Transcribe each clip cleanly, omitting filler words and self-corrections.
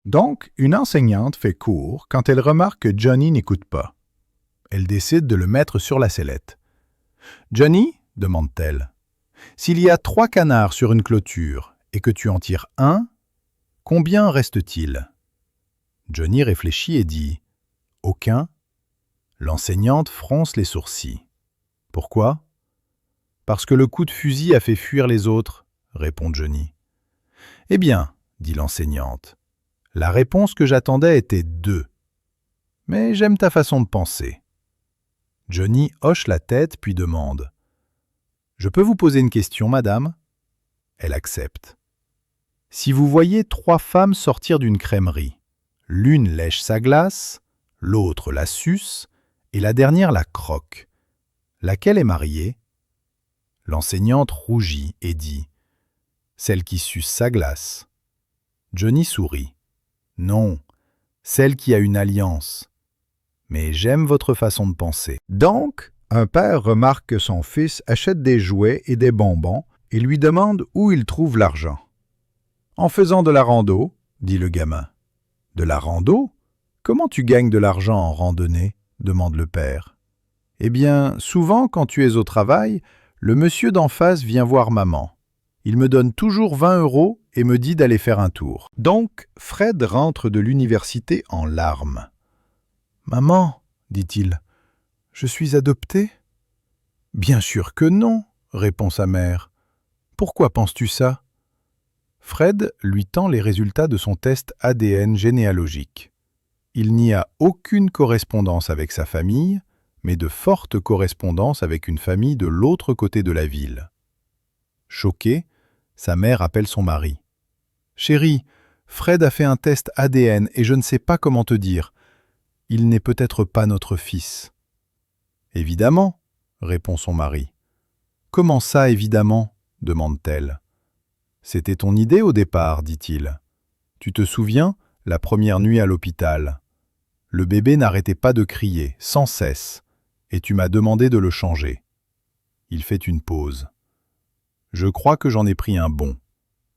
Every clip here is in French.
Donc, une enseignante fait cours quand elle remarque que Johnny n'écoute pas. Elle décide de le mettre sur la sellette. « Johnny, demande-t-elle, s'il y a 3 canards sur une clôture et que tu en tires un, combien reste-t-il » Johnny réfléchit et dit « Aucun ». L'enseignante fronce les sourcils. « Pourquoi ?»« Parce que le coup de fusil a fait fuir les autres, » répond Johnny. « Eh bien, » dit l'enseignante, « la réponse que j'attendais était 2. Mais j'aime ta façon de penser. » Johnny hoche la tête puis demande « Je peux vous poser une question, madame ?» Elle accepte. « Si vous voyez 3 femmes sortir d'une crèmerie, l'une lèche sa glace, l'autre la suce et la dernière la croque, laquelle est mariée ?» L'enseignante rougit et dit « Celle qui suce sa glace. » Johnny sourit. « Non, celle qui a une alliance. Mais j'aime votre façon de penser. » Donc, un père remarque que son fils achète des jouets et des bonbons et lui demande où il trouve l'argent. « En faisant de la rando, » dit le gamin. « De la rando? Comment tu gagnes de l'argent en randonnée ?» demande le père. « Eh bien, souvent quand tu es au travail, le monsieur d'en face vient voir maman. Il me donne toujours 20 € et me dit d'aller faire un tour. » Donc, Fred rentre de l'université en larmes. « Maman, dit-il, je suis adopté ?»« Bien sûr que non, répond sa mère. Pourquoi penses-tu ça ?» Fred lui tend les résultats de son test ADN généalogique. Il n'y a aucune correspondance avec sa famille, mais de fortes correspondances avec une famille de l'autre côté de la ville. Choquée, sa mère appelle son mari. « Chérie, Fred a fait un test ADN et je ne sais pas comment te dire. Il n'est peut-être pas notre fils. » « Évidemment, répond son mari. « Comment ça, évidemment ?» demande-t-elle. « C'était ton idée au départ, dit-il. Tu te souviens, la première nuit à l'hôpital. Le bébé n'arrêtait pas de crier, sans cesse, et tu m'as demandé de le changer. » Il fait une pause. « Je crois que j'en ai pris un bon.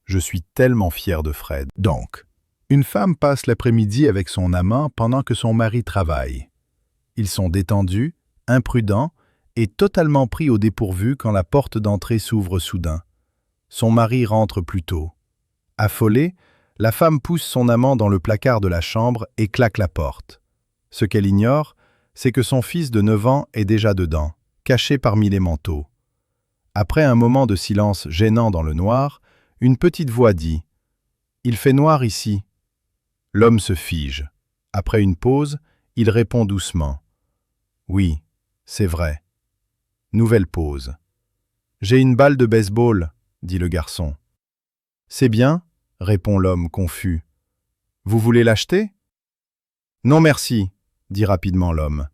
Je suis tellement fier de Fred. » Donc, une femme passe l'après-midi avec son amant pendant que son mari travaille. Ils sont détendus, imprudents et totalement pris au dépourvu quand la porte d'entrée s'ouvre soudain. Son mari rentre plus tôt. Affolée, la femme pousse son amant dans le placard de la chambre et claque la porte. Ce qu'elle ignore, c'est que son fils de 9 ans est déjà dedans, caché parmi les manteaux. Après un moment de silence gênant dans le noir, une petite voix dit « Il fait noir ici. » L'homme se fige. Après une pause, il répond doucement « Oui, c'est vrai. » Nouvelle pause. « J'ai une balle de baseball, » dit le garçon. « C'est bien, » répond l'homme confus. « Vous voulez l'acheter ?»« Non merci, » dit rapidement l'homme.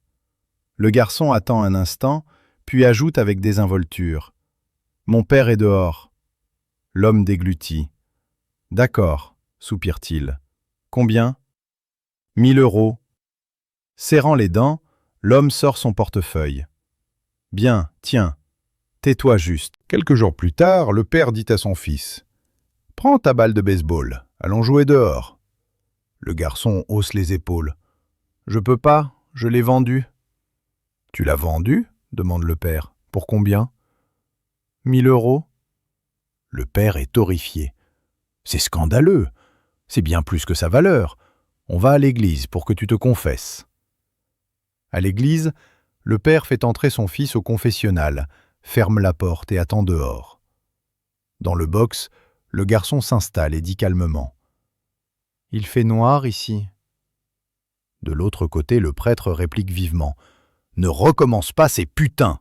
Le garçon attend un instant, puis ajoute avec désinvolture. « Mon père est dehors. » L'homme déglutit. « D'accord, » soupire-t-il. « Combien ?»« 1000 €. » Serrant les dents, l'homme sort son portefeuille. « Bien, tiens, tais-toi juste. » Quelques jours plus tard, le père dit à son fils « Prends ta balle de baseball, allons jouer dehors. » Le garçon hausse les épaules. « Je peux pas, je l'ai vendue. »« Tu l'as vendue ?» demande le père. « Pour combien ?»« 1000 €. » Le père est horrifié. « C'est scandaleux. C'est bien plus que sa valeur. On va à l'église pour que tu te confesses. » À l'église, le père fait entrer son fils au confessionnal, ferme la porte et attend dehors. Dans le box, le garçon s'installe et dit calmement « Il fait noir ici. » De l'autre côté, le prêtre réplique vivement « Ne recommence pas ces putains !»